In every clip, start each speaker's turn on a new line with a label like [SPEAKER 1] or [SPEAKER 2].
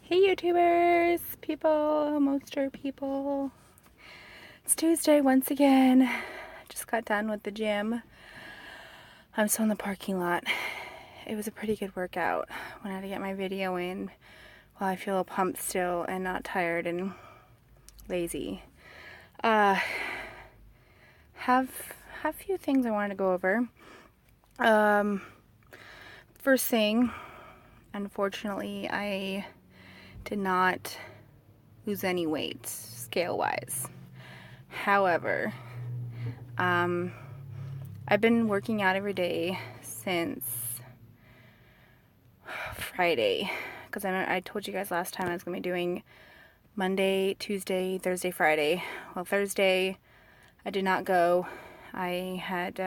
[SPEAKER 1] Hey YouTubers, people, monster people. It's Tuesday once again. Just got done with the gym. I'm still in the parking lot. It was a pretty good workout. Went out to get my video in while I feel pumped still and not tired and lazy. Have a few things I wanted to go over. First thing, unfortunately, I did not lose any weight scale wise. However, I've been working out every day since Friday because I told you guys last time I was going to be doing Monday, Tuesday, Thursday, Friday. Well, Thursday I did not go. I had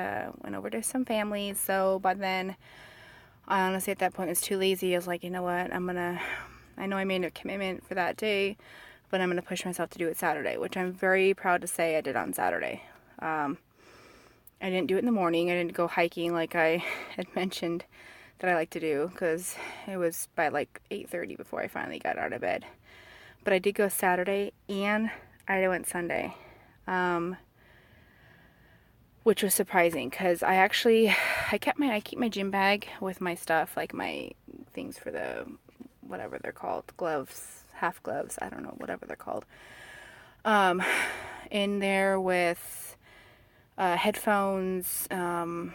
[SPEAKER 1] went over to some family, so by then I honestly at that point was too lazy. I was like, you know what, I know I made a commitment for that day, but I'm gonna push myself to do it Saturday, which I'm very proud to say I did on Saturday. I didn't do it in the morning. I didn't go hiking like I had mentioned that I like to do because it was by like 8:30 before I finally got out of bed. But I did go Saturday and I went Sunday, which was surprising because I keep my gym bag with my stuff, like my things for the whatever they're called, gloves, half gloves, I don't know, whatever they're called, in there with headphones, I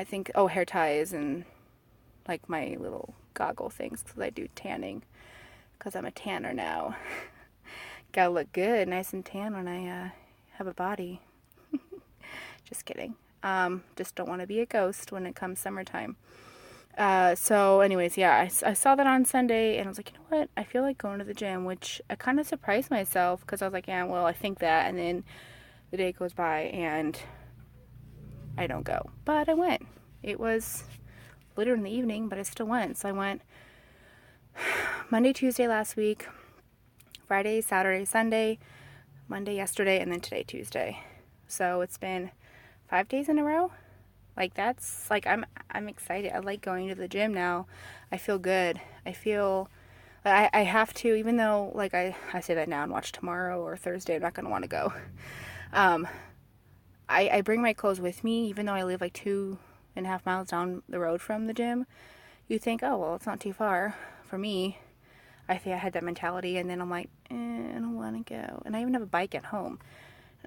[SPEAKER 1] think, hair ties and like my little goggle things because I do tanning because I'm a tanner now. Gotta look good, nice and tan when I have a body. Just kidding. Just don't want to be a ghost when it comes summertime. So anyways, yeah, I saw that on Sunday and I was like, you know what? I feel like going to the gym, which I kind of surprised myself because I was like, yeah, well, I think that. And then the day goes by and I don't go. But I went. It was later in the evening, but I still went. So I went Monday, Tuesday last week, Friday, Saturday, Sunday, Monday yesterday, and then today, Tuesday. So it's been 5 days in a row. Like that's like I'm excited. I like going to the gym now. I feel good. I feel I have to, even though like I say that now and watch tomorrow or Thursday, I'm not gonna want to go. I bring my clothes with me, even though I live like 2.5 miles down the road from the gym. You think, oh well, it's not too far. For me, I think I had that mentality, and then I'm like, I don't want to go. And I even have a bike at home.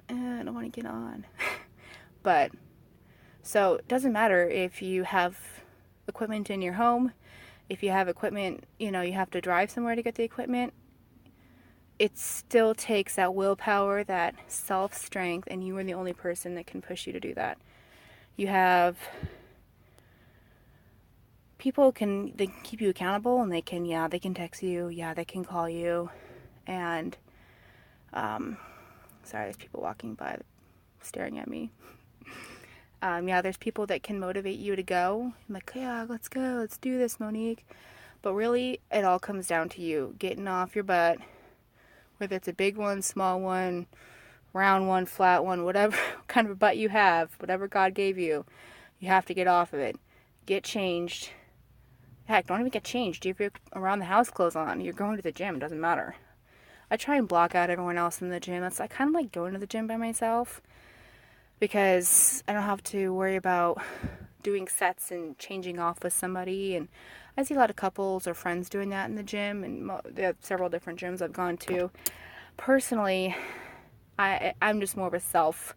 [SPEAKER 1] I don't want to get on. But so it doesn't matter if you have equipment in your home, if you have equipment, you have to drive somewhere to get the equipment. It still takes that willpower, that self-strength, and you are the only person that can push you to do that. You have people they can keep you accountable, and they can text you, they can call you, and sorry, there's people walking by staring at me. There's people that can motivate you to go. I'm like, yeah, let's go, let's do this, Monique. But really, it all comes down to you getting off your butt, whether it's a big one, small one, round one, flat one, whatever kind of butt you have, whatever God gave you, you have to get off of it. Get changed. Heck, don't even get changed. If you're around the house clothes on, you're going to the gym, it doesn't matter. I try and block out everyone else in the gym. I kind of like going to the gym by myself because I don't have to worry about doing sets and changing off with somebody. And I see a lot of couples or friends doing that in the gym, and there are several different gyms I've gone to. Personally, I'm just more of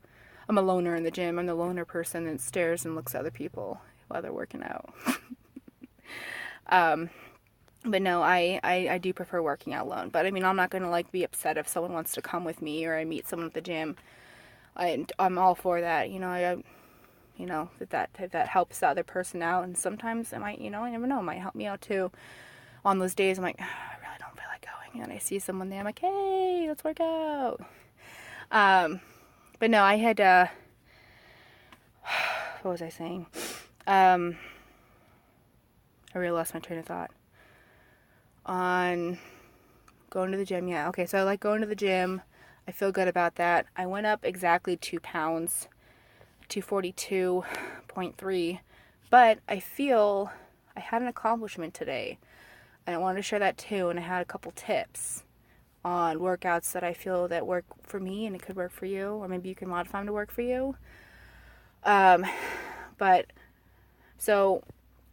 [SPEAKER 1] I'm a loner in the gym. I'm the loner person that stares and looks at other people while they're working out. But no, I do prefer working out alone. But I mean, I'm not going to like be upset if someone wants to come with me or I meet someone at the gym. I'm all for that. If that helps the other person out. And sometimes it might, I never know, it might help me out too. On those days, I'm like, I really don't feel like going. And I see someone there, I'm like, hey, let's work out. But no, I had, what was I saying? I really lost my train of thought. On going to the gym, yeah. Okay, so I like going to the gym. I feel good about that. I went up exactly 2 pounds, 242.3, but I feel I had an accomplishment today. And I wanted to share that too. And I had a couple tips on workouts that I feel that work for me and it could work for you, or maybe you can modify them to work for you. But so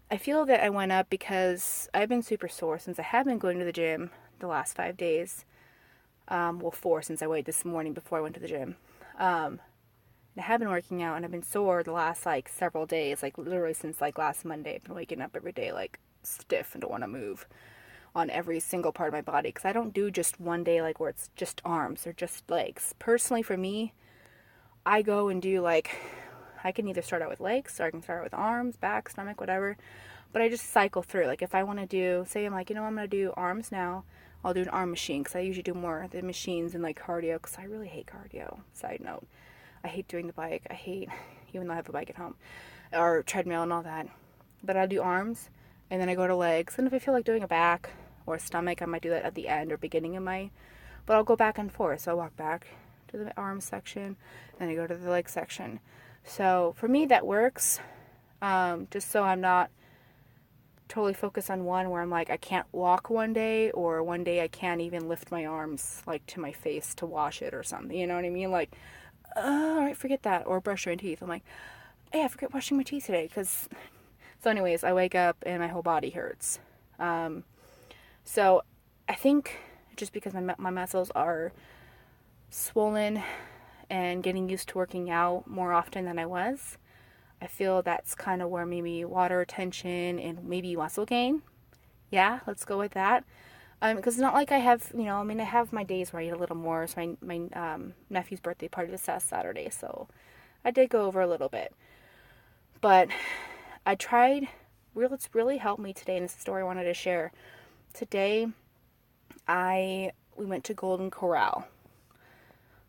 [SPEAKER 1] I feel that I went up because I've been super sore since I have been going to the gym the last 5 days. Well, 4 since I weighed this morning before I went to the gym. I have been working out and I've been sore the last like several days, like literally since like last Monday. I've been waking up every day like stiff and don't want to move on every single part of my body, because I don't do just one day like where it's just arms or just legs. Personally, for me, I go and do like, I can either start out with legs or I can start out with arms, back, stomach, whatever. But I just cycle through. Like if I want to do, say I'm like, I'm going to do arms now, I'll do an arm machine, because I usually do more of the machines than like cardio, because I really hate cardio. Side note, I hate doing the bike. I hate, even though I have a bike at home, or treadmill and all that. But I'll do arms, and then I go to legs. And if I feel like doing a back or a stomach, I might do that at the end or beginning of my, but I'll go back and forth. So I'll walk back to the arms section, then I go to the leg section. So for me, that works. Just so I'm not totally focused on one where I'm like, I can't walk one day, or one day I can't even lift my arms like to my face to wash it or something. You know what I mean? Like, all right, forget that. Or brush your teeth. I'm like, hey, I forget washing my teeth today. So anyways, I wake up and my whole body hurts. So I think just because my muscles are swollen and getting used to working out more often than I was, I feel that's kind of where maybe water retention and maybe muscle gain. Yeah, let's go with that. Because it's not like I have, I have my days where I eat a little more. So my nephew's birthday party was last Saturday, so I did go over a little bit. But I tried, it's really helped me today, and it's a story I wanted to share. Today, we went to Golden Corral.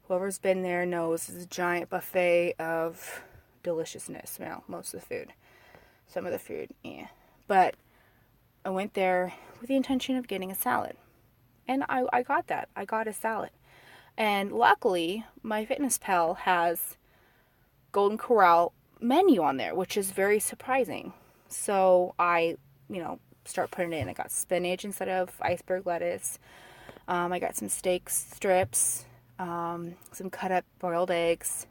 [SPEAKER 1] Whoever's been there knows it's a giant buffet of deliciousness. Well, most of the food. Some of the food, yeah. But I went there with the intention of getting a salad. And I got that. I got a salad. And luckily, my Fitness Pal has Golden Corral menu on there, which is very surprising. So I, start putting it in. I got spinach instead of iceberg lettuce. I got some steak strips, some cut up boiled eggs,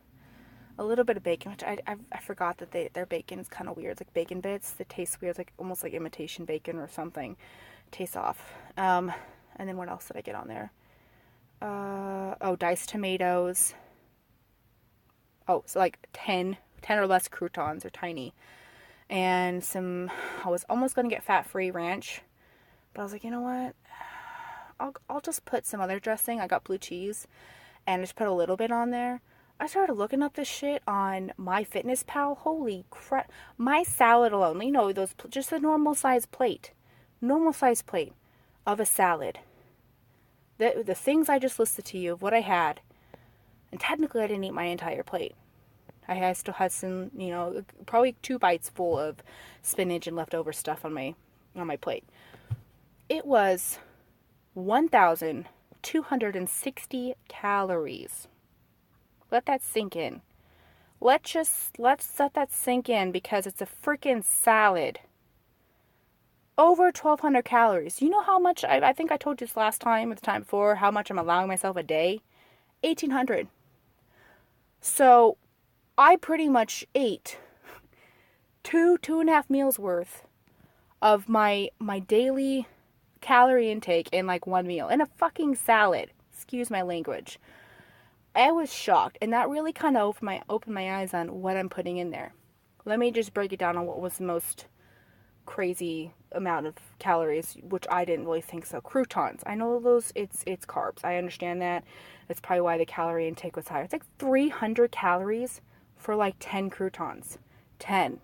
[SPEAKER 1] a little bit of bacon, which I forgot that their bacon is kind of weird. It's like bacon bits that taste weird, like almost like imitation bacon or something. Tastes off. And then what else did I get on there? Diced tomatoes. Oh, so like 10 or less croutons. They're tiny. And I was almost going to get fat-free ranch, but I was like, you know what? I'll just put some other dressing. I got blue cheese, and just put a little bit on there. I started looking up this shit on MyFitnessPal. Holy crap. My salad alone, just a normal size plate of a salad. The things I just listed to you of what I had, and technically I didn't eat my entire plate. I still had some, probably 2 bites full of spinach and leftover stuff on my plate. It was 1,260 calories. Let that sink in. Let's let that sink in, because it's a freaking salad. Over 1,200 calories. You know how much, I think I told you this last time or the time before, how much I'm allowing myself a day? 1,800. So I pretty much ate 2.5 meals worth of my daily calorie intake in like one meal, in a fucking salad. Excuse my language. I was shocked, and that really kind of opened my eyes on what I'm putting in there. Let me just break it down on what was the most crazy amount of calories, which I didn't really think so. Croutons. I know those, it's carbs. I understand that. That's probably why the calorie intake was higher. It's like 300 calories for like 10 croutons. 10.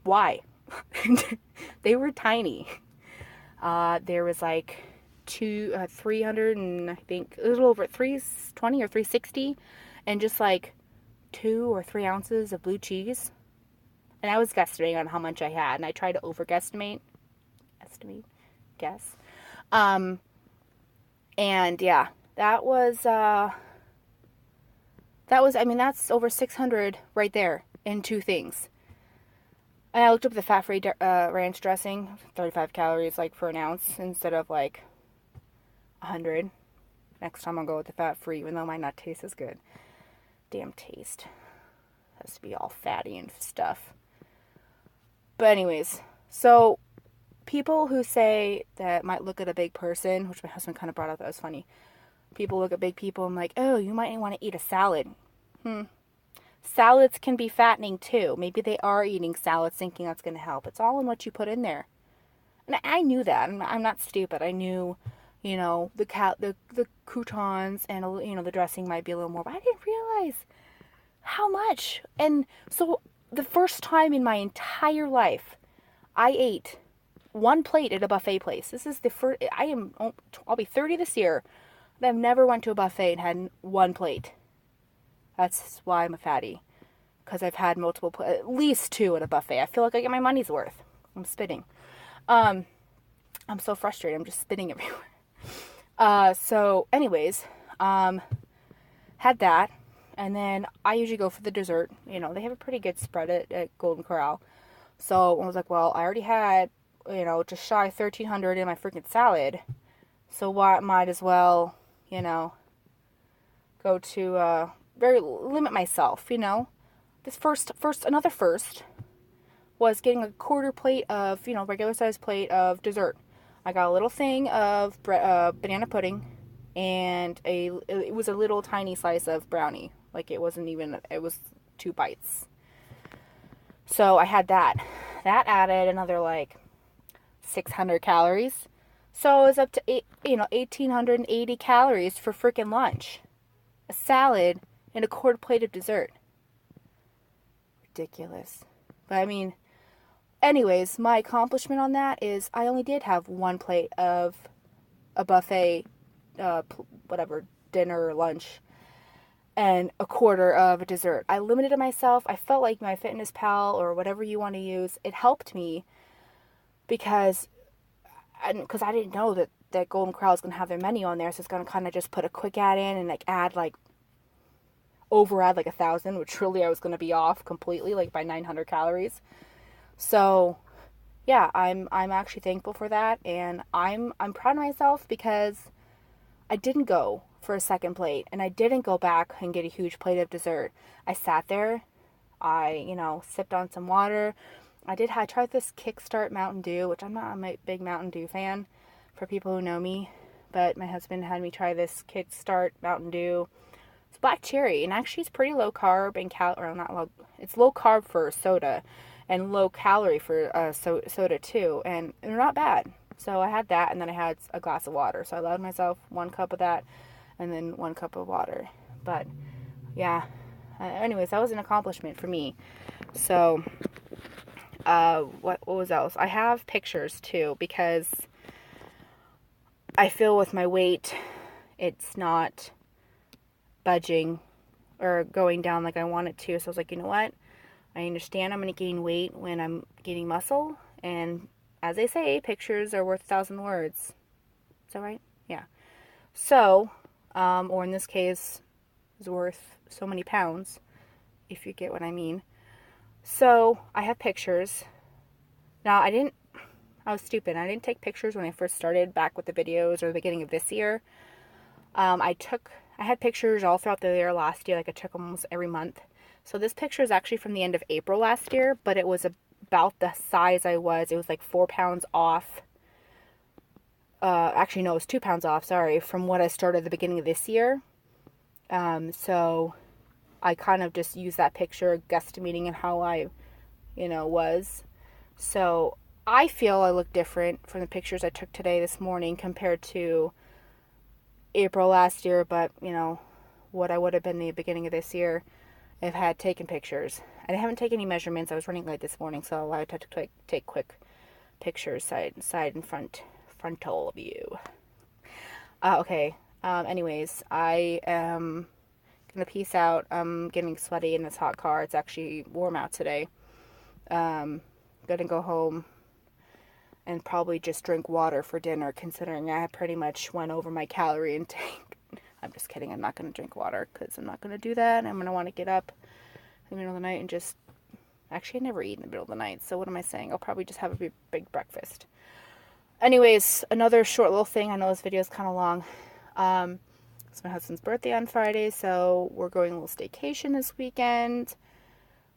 [SPEAKER 1] Why? They were tiny. There was like 300 and I think a little over 320 or 360, and just like 2 or 3 ounces of blue cheese. And I was guesstimating on how much I had, and I tried to guess. And yeah, that's over 600 right there in 2 things. And I looked up the fat-free ranch dressing, 35 calories like for an ounce instead of like 100. Next time I'll go with the fat-free, even though it might not taste as good. Damn taste. It has to be all fatty and stuff. But anyways, so people who say that might look at a big person, which my husband kind of brought up, that was funny. People look at big people and like, oh, you might want to eat a salad. Salads can be fattening too. Maybe they are eating salads thinking that's going to help. It's all in what you put in there. And I knew that. I'm not stupid. I knew, the croutons and, the dressing might be a little more. But I didn't realize how much. And so the first time in my entire life, I ate one plate at a buffet place. This is the first. I'll be 30 this year. I've never went to a buffet and had one plate. That's why I'm a fatty. Because I've had at least two at a buffet. I feel like I get my money's worth. I'm spitting. I'm so frustrated. I'm just spitting everywhere. So anyways, had that. And then I usually go for the dessert. They have a pretty good spread at Golden Corral. So I was like, well, I already had, just shy of 1,300 in my freaking salad. So might as well, go to, limit myself, This another first was getting a quarter plate of, regular size plate of dessert. I got a little thing of banana pudding and it was a little tiny slice of brownie. Like it was 2 bites. So I had that. That added another like 600 calories. So it was up to 1,880 calories for freaking lunch. A salad and a quarter plate of dessert. Ridiculous. But I mean, anyways, my accomplishment on that is I only did have one plate of a buffet, dinner or lunch, and a quarter of a dessert. I limited myself. I felt like my Fitness Pal or whatever you want to use, it helped me because I didn't know that Golden Corral is going to have their menu on there, so it's going to kind of just put a quick ad in and like add like 1,000, which really I was going to be off completely, like by 900 calories. So yeah, I'm actually thankful for that, and I'm proud of myself because I didn't go for a second plate, and I didn't go back and get a huge plate of dessert. I sat there, I sipped on some water. I tried this Kickstart Mountain Dew, which I'm not a big Mountain Dew fan for people who know me, but my husband had me try this Kickstart Mountain Dew. It's black cherry, and actually it's pretty low carb and it's low carb for soda and low calorie for soda too, and they're not bad. So I had that, and then I had a glass of water. So I allowed myself 1 cup of that and then 1 cup of water. But yeah, anyways, that was an accomplishment for me. So what was else? I have pictures too, because I feel with my weight it's not budging or going down like I want it to. So I was like, you know what? I understand I'm going to gain weight when I'm gaining muscle, and as they say, pictures are worth 1,000 words. Is that right? Yeah. So, or in this case, is worth so many pounds, if you get what I mean. So, I have pictures. Now, I was stupid. I didn't take pictures when I first started back with the videos or the beginning of this year. I had pictures all throughout the year last year. Like I took them almost every month. So this picture is actually from the end of April last year, but it was about the size I was. It was like 4 pounds off. Actually, no, it was 2 pounds off, sorry, from what I started at the beginning of this year. So I kind of just used that picture, guesstimating and how I, was. So I feel I look different from the pictures I took this morning compared to April last year, but, what I would have been the beginning of this year if I had taken pictures. I haven't taken any measurements. I was running late this morning, so I had to take quick pictures, side and frontal view. Okay. Anyways, I am gonna peace out. I'm getting sweaty in this hot car. It's actually warm out today. Gonna go home and probably just drink water for dinner, considering I pretty much went over my calorie intake. I'm just kidding. I'm not going to drink water because I'm not going to do that. I'm going to want to get up in the middle of the night and just Actually, I never eat in the middle of the night, so what am I saying? I'll probably just have a big breakfast. Anyways, another short little thing. I know this video is kind of long. It's my husband's birthday on Friday, so we're going a little staycation this weekend,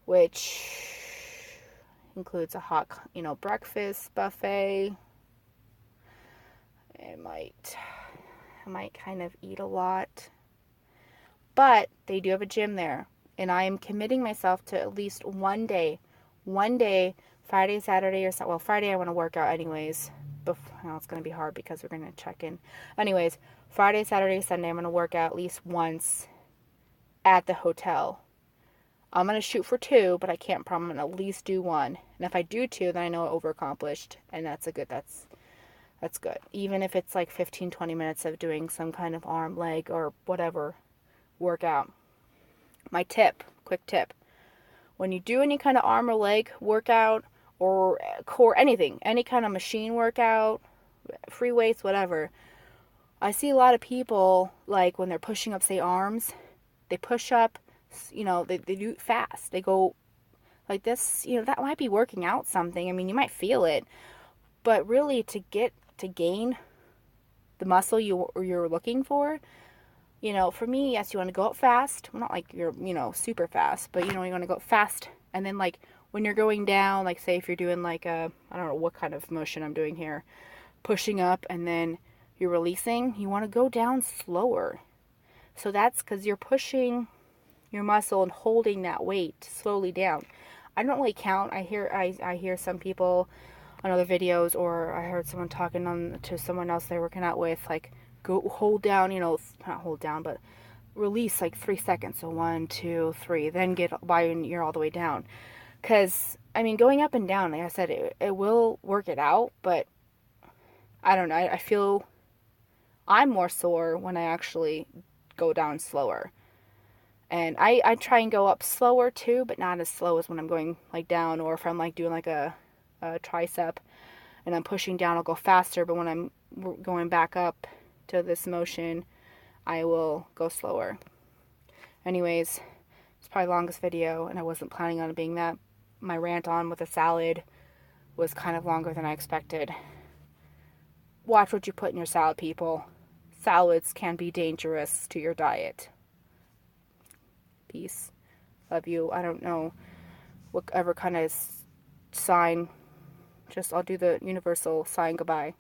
[SPEAKER 1] which includes a hot, breakfast buffet. I might kind of eat a lot, but they do have a gym there, and I am committing myself to at least one day, Friday, Saturday, or well, Friday I want to work out anyways. Now it's going to be hard because we're going to check in. Anyways, Friday, Saturday, Sunday, I'm going to work out at least once at the hotel. I'm going to shoot for 2, but I can't promise I'm going to at least do 1. And if I do 2, then I know I overaccomplished, and that's good. Even if it's like 15, 20 minutes of doing some kind of arm, leg, or whatever workout. My quick tip, when you do any kind of arm or leg workout or core, anything, any kind of machine workout, free weights, whatever, I see a lot of people, like when they're pushing up, say, arms, they push up, they do it fast. They go like this, that might be working out something. I mean, you might feel it, but really to gain the muscle you're looking for, for me, yes, you want to go up fast. Well, not like you're, super fast, but, you want to go up fast. And then, like, when you're going down, like, say if you're doing, like, I don't know what kind of motion I'm doing here, pushing up and then you're releasing, you want to go down slower. So that's because you're pushing your muscle and holding that weight slowly down. I don't really count. I hear some people on other videos, or I heard someone talking to someone else they're working out with, like, go hold down, not hold down, but release like 3 seconds. So 1, 2, 3, then get by and you're all the way down. Because, I mean, going up and down, like I said, it will work it out, but I don't know. I feel I'm more sore when I actually go down slower. And I try and go up slower too, but not as slow as when I'm going like down, or if I'm like doing like a tricep and I'm pushing down, I'll go faster. But when I'm going back up to this motion, I will go slower. Anyways, it's probably the longest video, and I wasn't planning on it being that. My rant on with a salad was kind of longer than I expected. Watch what you put in your salad, people. Salads can be dangerous to your diet. Peace. Love you. I don't know whatever kind of sign. I'll do the universal sign goodbye.